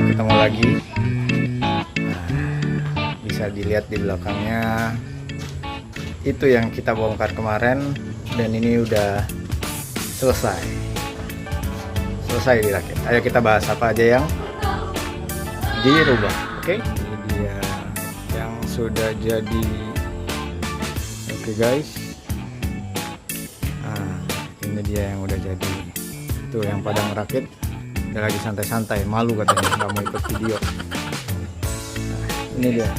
ketemu lagi. Nah, bisa dilihat di belakangnya itu yang kita bongkar kemarin, dan ini udah selesai dirakit. Ayo kita bahas apa aja yang dirubah. Oke, ini dia yang sudah jadi. Oke guys, nah ini dia yang udah jadi. Tuh yang pada ngerakit udah lagi santai-santai, malu katanya nggak mau ikut video. Nah, ini dia,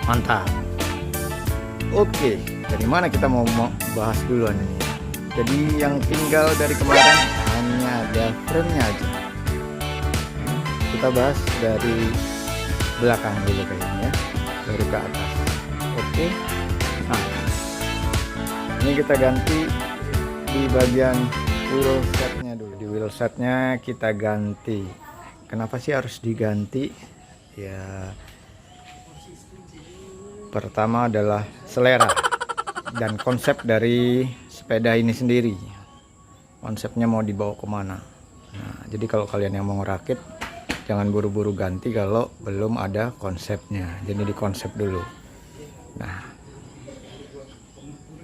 mantap. Oke, dari mana kita mau bahas duluan ini? Jadi yang tinggal dari kemarin hanya ada frame-nya aja. Kita bahas dari belakang dulu kayaknya, dari ke atas. Oke, nah ini kita ganti di bagian wheel setnya dulu. Di wheel setnya kita ganti. Kenapa sih harus diganti? Ya, pertama adalah selera dan konsep dari sepeda ini sendiri. Konsepnya mau dibawa kemana. Nah, jadi kalau kalian yang mau ngerakit, jangan buru-buru ganti kalau belum ada konsepnya. Jadi di konsep dulu. Nah,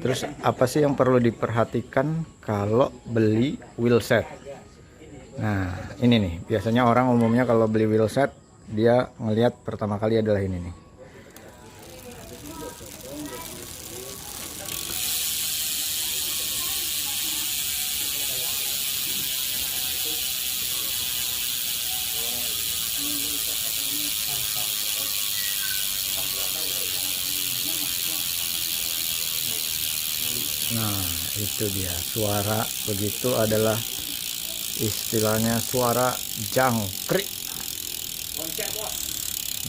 terus apa sih yang perlu diperhatikan kalau beli wheel set? Nah, ini nih, biasanya orang umumnya kalau beli wheel set, dia ngelihat pertama kali adalah ini nih. Nah, itu dia suara begitu, adalah istilahnya suara jangkrik.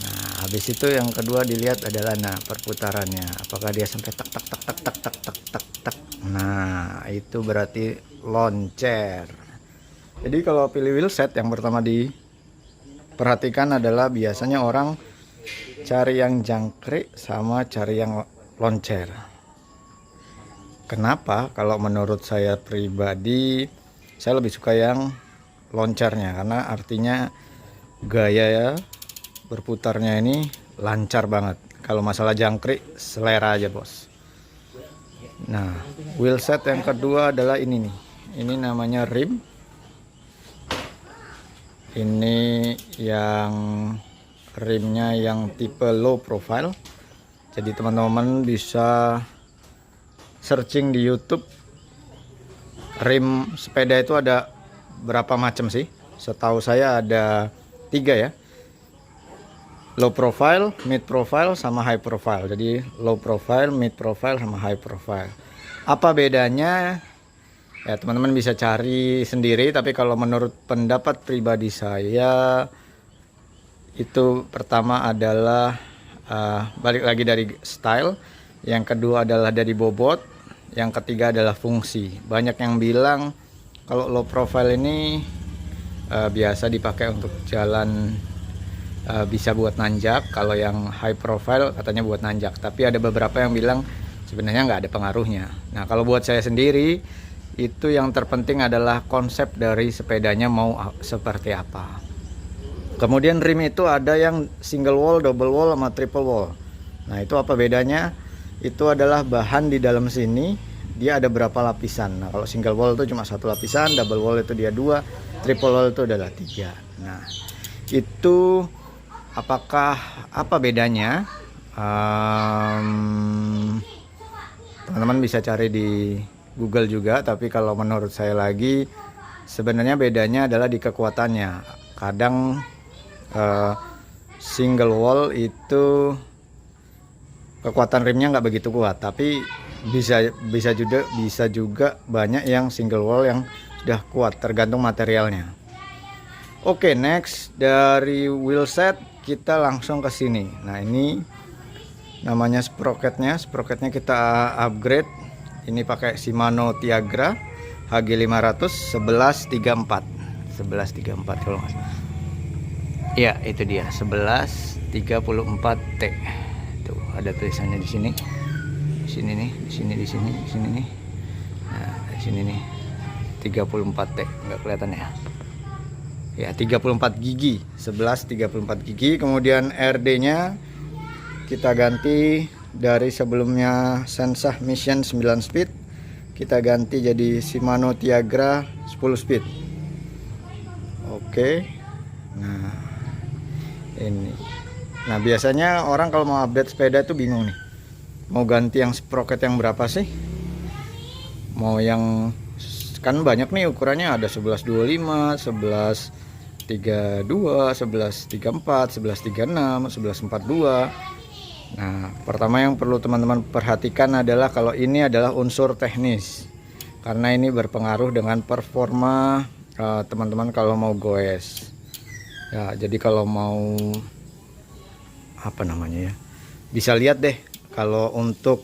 Nah, habis itu yang kedua dilihat adalah perputarannya, apakah dia sampai tak tak tak tak tak tak tak tak tak. Nah, itu berarti loncer. Jadi kalau pilih wheel set, yang pertama diperhatikan adalah biasanya orang cari yang jangkrik sama cari yang loncer. Kenapa? Kalau menurut saya pribadi, saya lebih suka yang loncernya, karena artinya gaya ya berputarnya ini lancar banget. Kalau masalah jangkrik, selera aja bos. Nah, wheel set yang kedua adalah ini nih. Ini namanya rim. Ini yang rimnya yang tipe low profile. Jadi teman-teman bisa searching di YouTube, rim sepeda itu ada berapa macam sih? Setahu saya ada 3 ya. Low profile, mid profile, sama high profile. Jadi low profile, mid profile, sama high profile. Apa bedanya? Ya teman-teman bisa cari sendiri, tapi kalau menurut pendapat pribadi saya, itu pertama adalah balik lagi dari style, yang kedua adalah dari bobot, yang ketiga adalah fungsi. Banyak yang bilang kalau low profile ini biasa dipakai untuk jalan, bisa buat nanjak. Kalau yang high profile katanya buat nanjak, tapi ada beberapa yang bilang sebenarnya nggak ada pengaruhnya. Nah, kalau buat saya sendiri, itu yang terpenting adalah konsep dari sepedanya mau seperti apa. Kemudian rim itu ada yang single wall, double wall, sama triple wall. Nah, itu apa bedanya? Itu adalah bahan di dalam sini, dia ada berapa lapisan. Nah, kalau single wall itu cuma 1 lapisan, double wall itu dia 2, triple wall itu adalah 3. Nah, itu apa bedanya? Teman-teman bisa cari di Google juga, tapi kalau menurut saya lagi, sebenarnya bedanya adalah di kekuatannya. Kadang single wall itu kekuatan rimnya nggak begitu kuat, tapi bisa juga banyak yang single wall yang sudah kuat, tergantung materialnya. Oke, next dari wheel set kita langsung ke sini. Nah, ini namanya sprocketnya kita upgrade. Ini pakai Shimano Tiagra HG500 1134 kalau nggak salah. Ya, itu dia 1134T. Tuh, ada tulisannya di sini. Di sini nih, di sini nih. Nah, di sini nih 34T, nggak kelihatan ya. ya 34 gigi 11 34 gigi. Kemudian RD-nya kita ganti dari sebelumnya Sensah Mission 9 speed, kita ganti jadi Shimano Tiagra 10 speed. Oke. Nah, ini. Nah, biasanya orang kalau mau update sepeda itu bingung nih. Mau ganti yang sprocket yang berapa sih? Mau yang kan banyak nih ukurannya, ada 1125, 1132, 1134, 1136, 1142. Nah, pertama yang perlu teman-teman perhatikan adalah kalau ini adalah unsur teknis, karena ini berpengaruh dengan performa teman-teman kalau mau goes. Ya, jadi kalau mau apa namanya ya, bisa lihat deh kalau untuk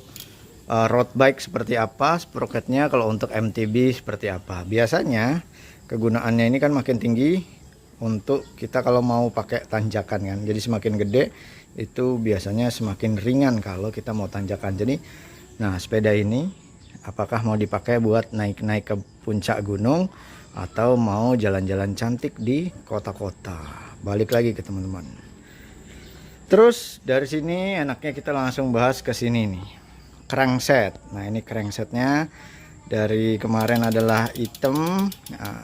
road bike seperti apa sprocketnya, kalau untuk MTB seperti apa. Biasanya kegunaannya ini kan makin tinggi untuk kita kalau mau pakai tanjakan kan, jadi semakin gede itu biasanya semakin ringan kalau kita mau tanjakan. Jadi nah, sepeda ini apakah mau dipakai buat naik-naik ke puncak gunung atau mau jalan-jalan cantik di kota-kota. Balik lagi ke teman-teman. Terus dari sini enaknya kita langsung bahas ke sini nih, crankset. Nah, ini cranksetnya dari kemarin adalah hitam, nah,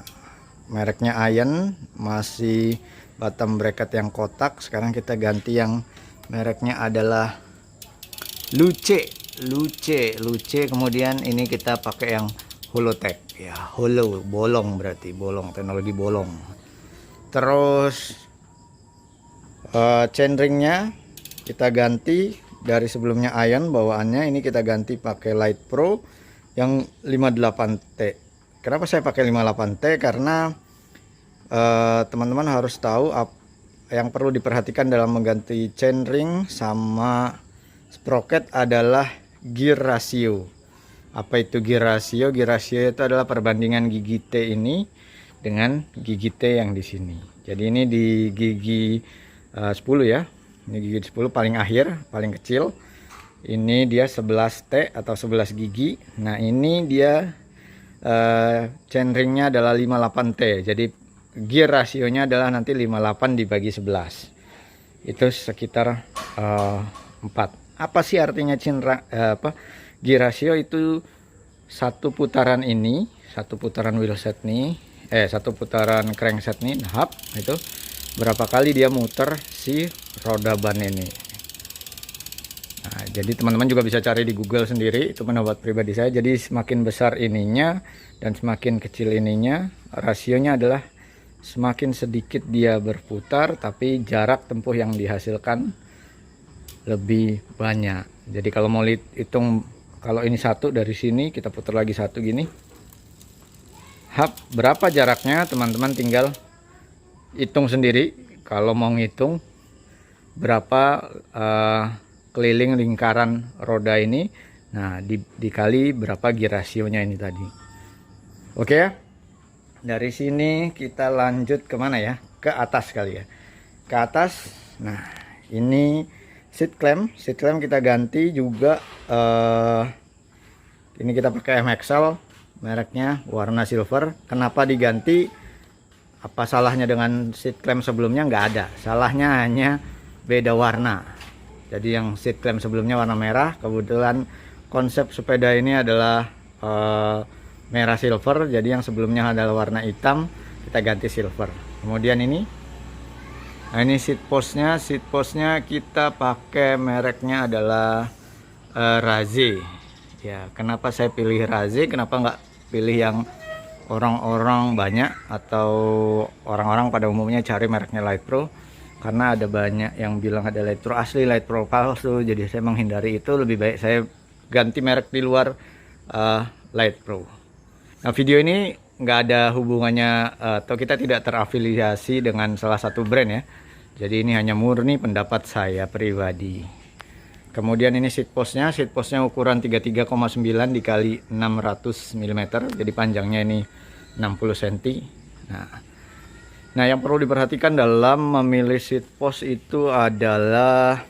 mereknya Iron, masih bottom bracket yang kotak. Sekarang kita ganti yang mereknya adalah Luce. Kemudian ini kita pakai yang Holotech ya, hollow, bolong, berarti bolong, teknologi bolong. Terus chainringnya kita ganti dari sebelumnya Iron bawaannya, ini kita ganti pakai Light Pro yang 58T. Kenapa saya pakai 58T? Karena teman-teman harus tahu yang perlu diperhatikan dalam mengganti chainring sama sprocket adalah gear ratio. Apa itu gear ratio? Gear ratio itu adalah perbandingan gigi T ini dengan gigi T yang di sini. Jadi ini di gigi 10 ya. Ini gigi 10 paling akhir, paling kecil. Ini dia 11T atau 11 gigi. Nah, ini dia chainringnya adalah 58T. Jadi gear rasionya adalah nanti 58 dibagi 11. Itu sekitar 4. Apa sih artinya gear ratio? Itu satu putaran ini, satu putaran wheelset nih, satu putaran crankset nih, hub itu berapa kali dia muter si roda ban ini. Nah, jadi teman-teman juga bisa cari di Google sendiri, itu pendapat pribadi saya. Jadi semakin besar ininya dan semakin kecil ininya, rasionya adalah semakin sedikit dia berputar tapi jarak tempuh yang dihasilkan lebih banyak. Jadi kalau mau hitung, kalau ini satu dari sini kita putar lagi satu gini, hub berapa jaraknya, teman-teman tinggal hitung sendiri. Kalau mau ngitung berapa keliling lingkaran roda ini, nah dikali berapa gear rasionya ini tadi. Oke ya. Dari sini kita lanjut kemana ya? Ke atas kali ya. Ke atas. Nah, ini seat clamp kita ganti juga. Ini kita pakai MXL, mereknya warna silver. Kenapa diganti? Apa salahnya dengan seat clamp sebelumnya? Nggak ada. Salahnya hanya beda warna. Jadi yang seat clamp sebelumnya warna merah. Kebetulan konsep sepeda ini adalah merah silver, jadi yang sebelumnya adalah warna hitam, kita ganti silver. Kemudian ini, nah ini seat postnya kita pakai mereknya adalah Raze. Ya, kenapa saya pilih Raze? Kenapa nggak pilih yang orang-orang banyak atau orang-orang pada umumnya cari mereknya Light Pro? Karena ada banyak yang bilang ada Light Pro asli, Light Pro palsu. Jadi saya menghindari itu. Lebih baik saya ganti merek di luar Light Pro. Nah, video ini nggak ada hubungannya atau kita tidak terafiliasi dengan salah satu brand ya. Jadi ini hanya murni pendapat saya pribadi. Kemudian ini seat postnya ukuran 33,9 dikali 600 mm. Jadi panjangnya ini 60 cm. Nah, yang perlu diperhatikan dalam memilih seat post itu adalah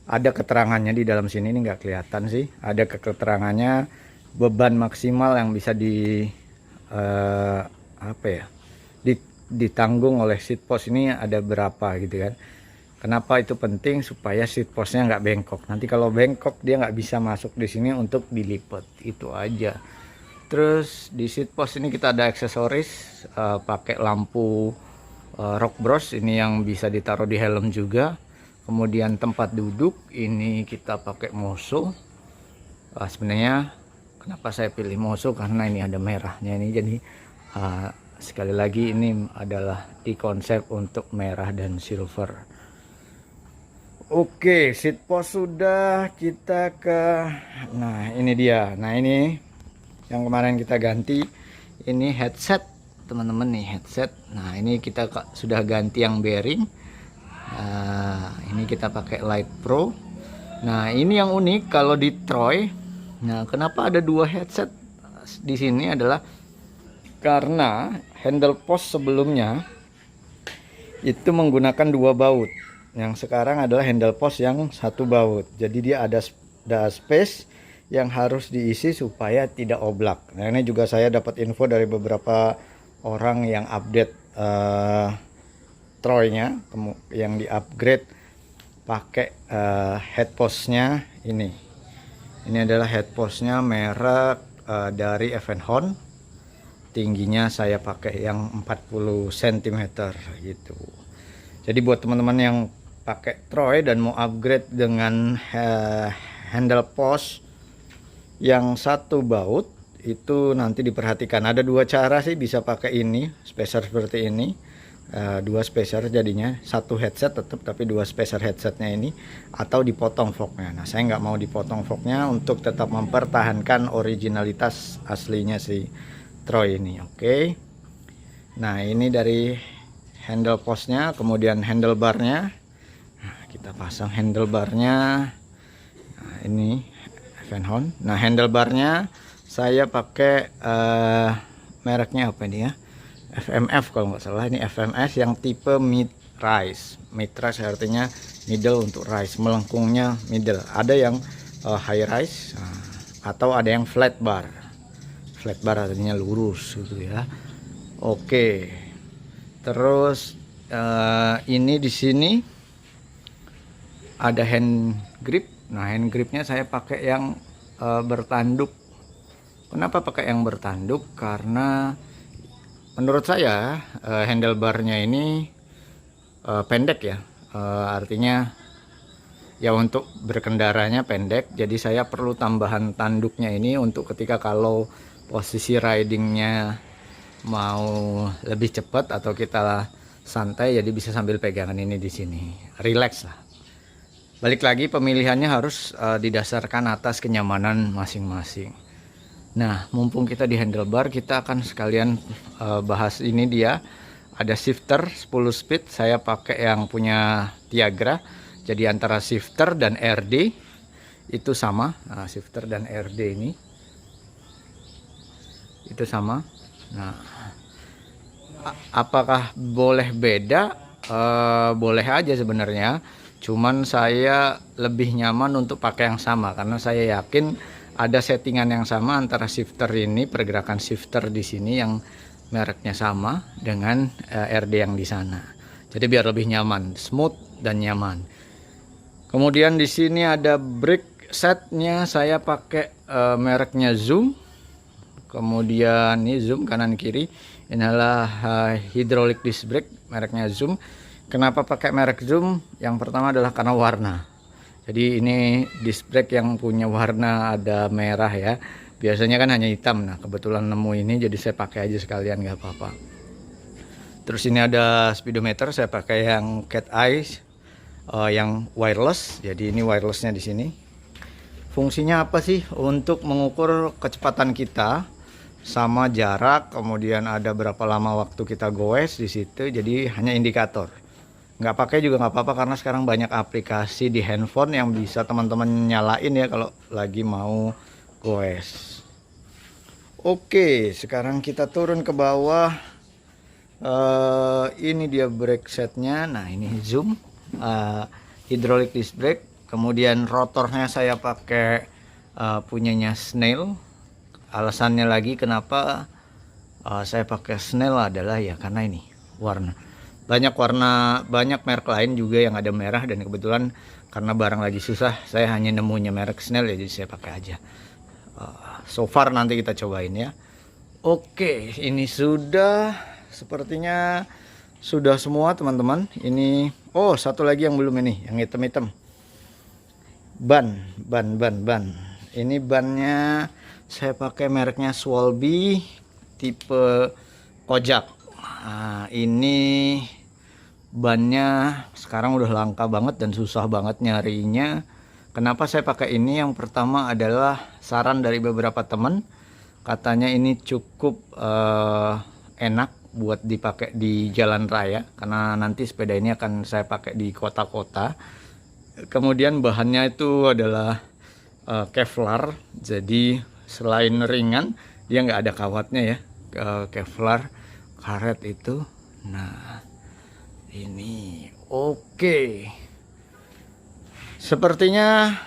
ada keterangannya di dalam sini. Ini nggak kelihatan sih. Ada keterangannya beban maksimal yang bisa di apa ya, ditanggung oleh seat post ini ada berapa gitu kan. Kenapa itu penting? Supaya seat postnya nggak bengkok. Nanti kalau bengkok dia nggak bisa masuk di sini untuk dilipat. Itu aja. Terus di seat post ini kita ada aksesoris, pakai lampu rock brush ini yang bisa ditaruh di helm juga. Kemudian tempat duduk ini kita pakai Moso. Sebenarnya kenapa saya pilih Moso, karena ini ada merahnya ini, jadi sekali lagi ini adalah di konsep untuk merah dan silver. Oke, seat post sudah, kita ke, nah ini dia. Nah ini yang kemarin kita ganti, ini headset teman-teman nih, headset. Nah ini kita sudah ganti yang bearing. Ini kita pakai Light Pro. Nah ini yang unik kalau di Troy. Nah kenapa ada dua headset di sini adalah karena handle post sebelumnya itu menggunakan 2 baut. Yang sekarang adalah handle post yang 1 baut. Jadi dia ada space yang harus diisi supaya tidak oblak. Nah ini juga saya dapat info dari beberapa orang yang update Troy-nya, yang di upgrade pakai head postnya ini. Ini adalah head postnya merek dari Evenhon. Tingginya saya pakai yang 40 cm gitu. Jadi buat teman-teman yang pakai Troy dan mau upgrade dengan handle post yang 1 baut, itu nanti diperhatikan. Ada 2 cara sih, bisa pakai ini spacer seperti ini, 2 spacer jadinya 1 headset tetap, tapi 2 spacer headsetnya ini, atau dipotong forknya. Nah saya nggak mau dipotong forknya untuk tetap mempertahankan originalitas aslinya si Troy ini. Oke. Nah ini dari handle postnya, kemudian handlebarnya. Nah, kita pasang handlebarnya. Nah, ini Evenhon. Nah handlebarnya saya pakai mereknya apa ini ya? FMF kalau nggak salah. Ini FMS yang tipe mid rise. Mid rise artinya middle untuk rise, melengkungnya middle. Ada yang high rise, atau ada yang flat bar. Flat bar artinya lurus gitu ya. Oke. Terus ini di sini ada hand grip. Nah hand gripnya saya pakai yang bertanduk. Kenapa pakai yang bertanduk? Karena menurut saya handlebarnya ini pendek ya, artinya ya untuk berkendaranya pendek. Jadi saya perlu tambahan tanduknya ini untuk ketika kalau posisi ridingnya mau lebih cepat atau kita santai, jadi bisa sambil pegangan ini di sini, relax lah. Balik lagi pemilihannya harus didasarkan atas kenyamanan masing-masing. Nah mumpung kita di handlebar, kita akan sekalian bahas ini dia. Ada shifter 10 speed, saya pakai yang punya Tiagra. Jadi antara shifter dan RD itu sama. Nah, shifter dan RD ini itu sama. Nah apakah boleh beda? Boleh aja sebenarnya. Cuman saya lebih nyaman untuk pakai yang sama, karena saya yakin ada settingan yang sama antara shifter ini, pergerakan shifter di sini yang mereknya sama dengan RD yang di sana. Jadi biar lebih nyaman, smooth dan nyaman. Kemudian di sini ada brake setnya, saya pakai mereknya Zoom. Kemudian ini Zoom kanan kiri. Ini adalah hydraulic disc brake mereknya Zoom. Kenapa pakai merek Zoom? Yang pertama adalah karena warna. Jadi ini disc brake yang punya warna ada merah ya. Biasanya kan hanya hitam. Nah kebetulan nemu ini, jadi saya pakai aja sekalian, nggak apa-apa. Terus ini ada speedometer, saya pakai yang cat eye, yang wireless. Jadi ini wirelessnya di sini. Fungsinya apa sih? Untuk mengukur kecepatan kita sama jarak, kemudian ada berapa lama waktu kita goes di situ. Jadi hanya indikator. Nggak pakai juga nggak apa-apa, karena sekarang banyak aplikasi di handphone yang bisa teman-teman nyalain ya kalau lagi mau goes. Oke, sekarang kita turun ke bawah. Ini dia brake setnya. Nah ini Zoom, hydraulic disc brake. Kemudian rotornya saya pakai punyanya Snail. Alasannya lagi kenapa saya pakai Snail adalah ya karena ini warna. Banyak merek lain juga yang ada merah, dan kebetulan karena barang lagi susah, saya hanya nemunya merek Snell ya, jadi saya pakai aja. So far nanti kita cobain ya. Oke, ini sudah, sepertinya sudah semua teman-teman. Ini, oh satu lagi yang belum ini, yang hitam-hitam. Ban. Ini bannya saya pakai mereknya Swalby tipe Kojak. Nah, ini bannya sekarang udah langka banget dan susah banget nyarinya. Kenapa saya pakai ini? Yang pertama adalah saran dari beberapa teman, katanya ini cukup enak buat dipakai di jalan raya, karena nanti sepeda ini akan saya pakai di kota-kota. Kemudian bahannya itu adalah Kevlar, jadi selain ringan dia nggak ada kawatnya ya, Kevlar karet itu. Nah ini oke. Sepertinya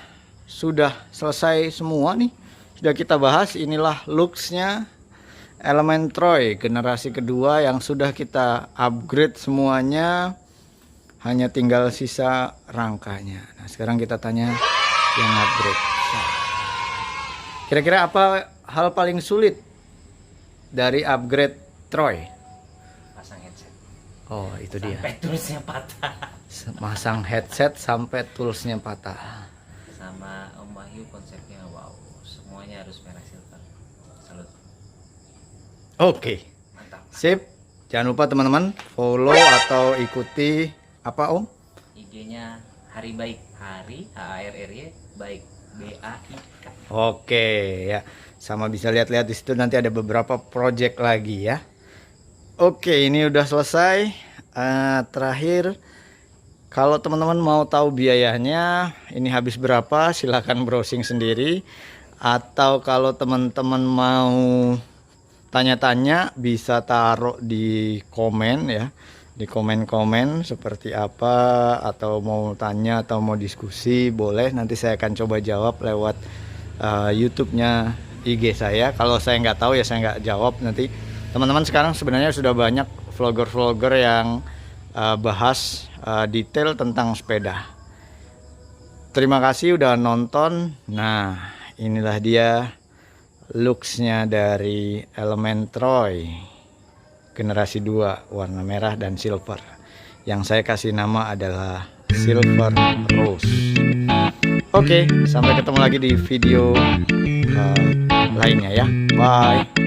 sudah selesai semua nih, sudah kita bahas. Inilah looksnya Elementroy generasi kedua yang sudah kita upgrade semuanya, hanya tinggal sisa rangkanya. Nah sekarang kita tanya yang upgrade. Kira-kira apa hal paling sulit dari upgrade Troy? Pasang headset. Oh itu dia. Sampai toolsnya patah. Masang headset sampai toolsnya patah. Sama Om Wahyu konsepnya wow, semuanya harus merah silver. Salut. Oke. Mantap. Sip. Jangan lupa teman-teman follow atau ikuti apa Om? IG-nya Hari Baik. Hari HARRY Baik BAIK. Oke ya. Sama bisa lihat-lihat di situ, nanti ada beberapa project lagi ya. Oke, ini udah selesai. Terakhir, kalau teman-teman mau tahu biayanya ini habis berapa, silahkan browsing sendiri. Atau kalau teman-teman mau tanya-tanya bisa taruh di komen ya, di komen-komen seperti apa, atau mau tanya atau mau diskusi boleh, nanti saya akan coba jawab lewat YouTube-nya IG saya. Kalau saya nggak tahu ya saya nggak jawab. Nanti teman-teman sekarang sebenarnya sudah banyak vlogger-vlogger yang bahas detail tentang sepeda. Terima kasih udah nonton. Nah inilah dia looksnya dari Elementroy generasi 2 warna merah dan silver, yang saya kasih nama adalah Silver Rose. Oke, sampai ketemu lagi di video lainnya ya. Bye.